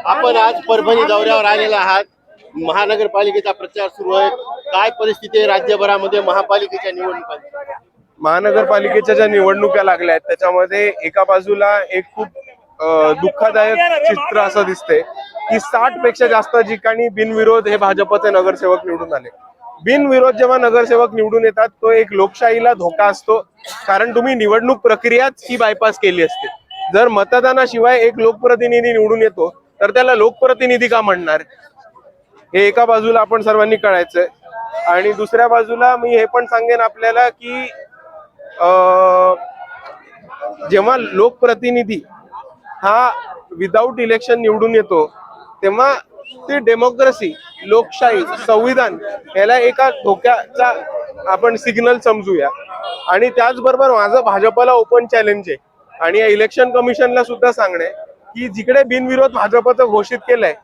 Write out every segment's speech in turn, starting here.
आपण आज परभणी दौऱ्यावर आलेला आहात। महानगरपालिकेचा प्रचार सुरू आहे। काय परिस्थिती आहे राज्यभरामध्ये महापालिकेच्या निवडणुकांची? महानगरपालिकेच्या ज्या निवडणुका लागल्या आहेत त्याच्यामध्ये एका बाजूला एक खूप दुःखदायक चित्र असं दिसते की 60 पेक्षा जास्त ठिकाणी बिनविरोध हे भाजपचे नगरसेवक निवडून आले। बिनविरोध जेव्हा नगरसेवक निवडून येतात तो एक लोकशाहीला धोका असतो, कारण तुम्ही निवडणूक प्रक्रियाच ही बायपास केली असते। जर मतदानाशिवाय एक लोकप्रतिनिधी निवडून येतो तर त्याला लोकप्रतिनिधी का म्हणणार, हे एका बाजूला आपण सर्वांनी कळायचंय। आणि दुसऱ्या बाजूला मी हे पण सांगेन आपल्याला की जेव्हा लोकप्रतिनिधी हा विदाऊट इलेक्शन निवडून येतो तेव्हा ती डेमोक्रेसी, लोकशाही, संविधान याला एका धोक्याचा आपण सिग्नल समजूया। आणि त्याचबरोबर माझं भाजपला ओपन चॅलेंज आहे आणि या इलेक्शन कमिशनला सुद्धा सांगणे की जिकडे बिनविरोध भाजपचं घोषित केलंय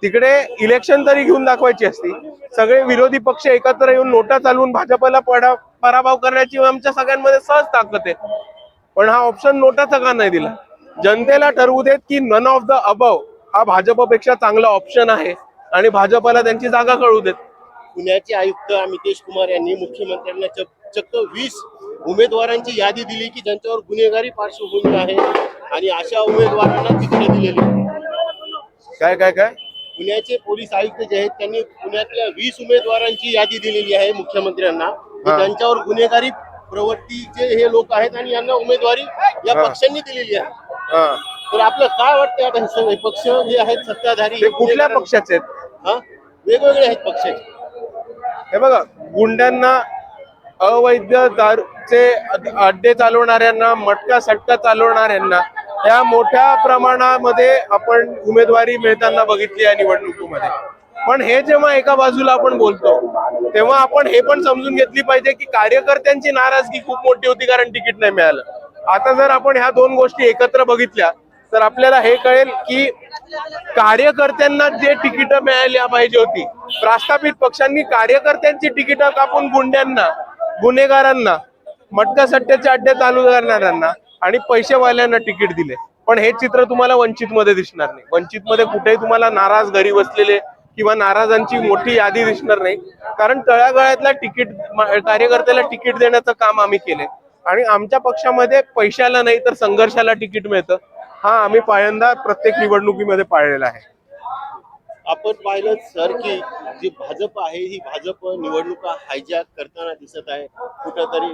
तिकडे इलेक्शन तरी घेऊन दाखवायची असती। सगळे विरोधी पक्ष एकत्र येऊन नोटा चालवून भाजपला पराभव करण्याची आमच्या सगळ्यांमध्ये सहज ताकद आहे, पण हा ऑप्शन नोटाचा का नाही दिला? जनतेला ठरवू देत की नन ऑफ द अबव हा भाजपपेक्षा चांगला ऑप्शन आहे आणि भाजपला त्यांची जागा कळू देत। पुण्याचे आयुक्त अमितेश कुमार यांनी मुख्यमंत्र्यांना चक्क 20 उमेदवारांची यादी दिली की ज्यांच्यावर गुन्हेगारी पार्श्वभूमी आहे आणि अशा उमेदवारांना तिकीट दिलेली। काय काय काय पुण्याचे पोलीस आयुक्त जे आहेत त्यांनी पुण्यातल्या 20 उमेदवारांची यादी दिलेली आहे मुख्यमंत्र्यांना की ज्यांच्यावर गुन्हेगारी प्रवृत्तीचे हे लोक आहेत आणि यांना उमेदवारी या पक्षांनी दिलेली आहे। तर आपलं काय वाटतं आता हे सगळे पक्ष जे आहेत सत्ताधारी कुठल्या पक्षाचे आहेत? वेगवेगळे आहेत पक्षाचे। हे बघा, गुंड्यांना, अवैध दारूचे अड्डे चालवणाऱ्यांना, मटका सटका चालवणाऱ्यांना या मोठ्या प्रमाणामध्ये आपण उमेदवारी मिळताना बघितली या निवडणुकीमध्ये। पण हे जेव्हा एका बाजूला आपण बोलतो तेव्हा आपण हे पण समजून घेतली पाहिजे की कार्यकर्त्यांची नाराजगी खूप मोठी होती कारण तिकीट नाही मिळालं। आता जर आपण ह्या दोन गोष्टी एकत्र बघितल्या तर आपल्याला हे कळेल की कार्यकर्त्यांना जे तिकीट मिळायला पाहिजे होती, प्रस्थापित पक्षांनी कार्यकर्त्यांची तिकीट कापून गुंड्यांना, गुन्हेगारांना, मटका सट्ट्याचे अड्डे चालू करणाऱ्यांना आणि पैसेवाल्यांना तिकीट दिले। पण हे चित्र तुम्हाला वंचित मध्ये दिसणार नाही। वंचित मध्ये कुठेही तुम्हाला नाराज घरी बसलेले किंवा नाराजांची मोठी यादी दिसणार नाही, कारण तळागाळातल्या तिकीट कार्यकर्त्याला तिकीट देण्याचं काम आम्ही केले आणि आमच्या पक्षामध्ये पैशाला नाही तर संघर्षाला तिकीट मिळतं। हा आम्ही पहिल्यांदा प्रत्येक निवडणुकीमध्ये पाळलेला आहे। आपण पाहिलं सर की जी भाजप आहे ही भाजप निवडणुका हायजॅक करताना दिसत आहे कुठंतरी।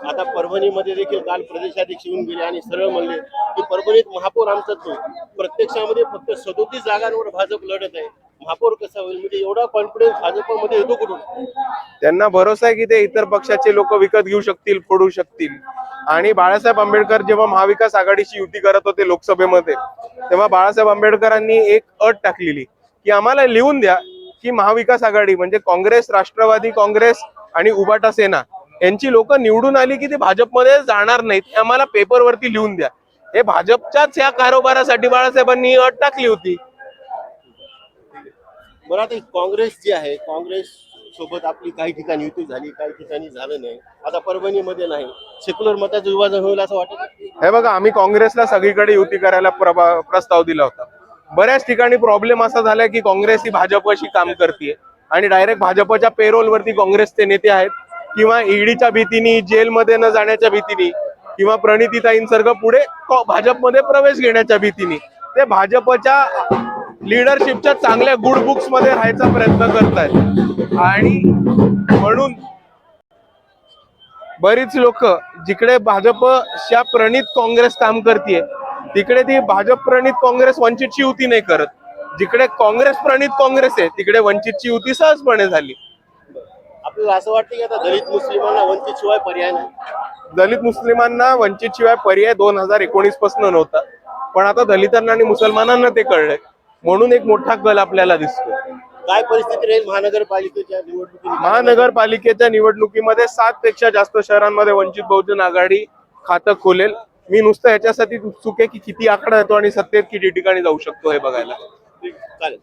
आता परभणीमध्ये देखील काल प्रदेशाध्यक्ष येऊन गेले आणि सरळ म्हणले की परभणीत महापौर आमचाच होईल। प्रत्यक्षामध्ये फक्त 37 जागांवर भाजप लढत आहे, महापौर कसा होईल? म्हणजे एवढा कॉन्फिडन्स भाजपमध्ये येतो कुठून? त्यांना भरोसा आहे की ते इतर पक्षाचे लोक विकत घेऊ शकतील, फोडू शकतील। आणि बाळासाहेब आंबेडकर जेव्हा महाविकास आघाडीची युती करत होते लोकसभेमध्ये तेव्हा बाळासाहेब आंबेडकरांनी एक अट टाकलेली की आम्हाला लिहून द्या की महाविकास आघाडी म्हणजे काँग्रेस, राष्ट्रवादी काँग्रेस आणि उबाटा सेना यांची लोक निवडून आली की ते भाजपमध्ये जाणार नाहीत, हे आम्हाला पेपरवरती लिहून द्या। हे भाजपच्याच या कारोबारासाठी बाळासाहेबांनी अट टाकली होती। बरं, आता काँग्रेस जी आहे, काँग्रेस सोबत आपली काही ठिकाणी युती झाली, काही ठिकाणी झालं नाही। आता परभणीमध्ये नाही, सेक्युलर मताचं विभाजन होईल असं वाटत? हे बघा, आम्ही काँग्रेसला सगळीकडे युती करायला प्रस्ताव दिला होता। बऱ्याच ठिकाणी प्रॉब्लेम असा झालाय की काँग्रेस ही भाजपशी काम करते आणि डायरेक्ट भाजपच्या पेरोलवरती काँग्रेसचे नेते आहेत किंवा ईडीच्या भीतीने, जेलमध्ये न जाण्याच्या भीतीने किंवा प्रणितीताईंसारखं पुढे भाजपमध्ये प्रवेश घेण्याच्या भीतीने ते भाजपच्या लीडरशिपच्या चांगल्या गुड बुक्स मध्ये राहायचा प्रयत्न करतायत। आणि म्हणून बरीच लोक जिकडे भाजपच्या प्रणित काँग्रेस काम करते तिकडे ती भाजप प्रणित काँग्रेस वंचितची युती नाही करत। जिकडे काँग्रेस प्रणित काँग्रेस आहे तिकडे वंचितची युती सहजपणे झाली। आपल्याला असं वाटतं की आता दलित मुस्लिमांना वंचित शिवाय पर्याय नाही? दलित मुस्लिमांना वंचित शिवाय पर्याय 2019 पासून नव्हता, पण आता दलितांना आणि मुसलमानांना ते कळलंय, म्हणून एक मोठा कल आपल्याला दिसतो। काय परिस्थिती राहील महानगरपालिकेच्या निवडणुकीत? महानगरपालिकेच्या निवडणुकीमध्ये 7 पेक्षा जास्त शहरांमध्ये वंचित बहुजन आघाडी खातं खोलेल। मी नुसतं याच्यासाठी उत्सुक आहे की किती आकडा येतो आणि सत्तेत किती ठिकाणी जाऊ शकतो हे बघायला। चालेल।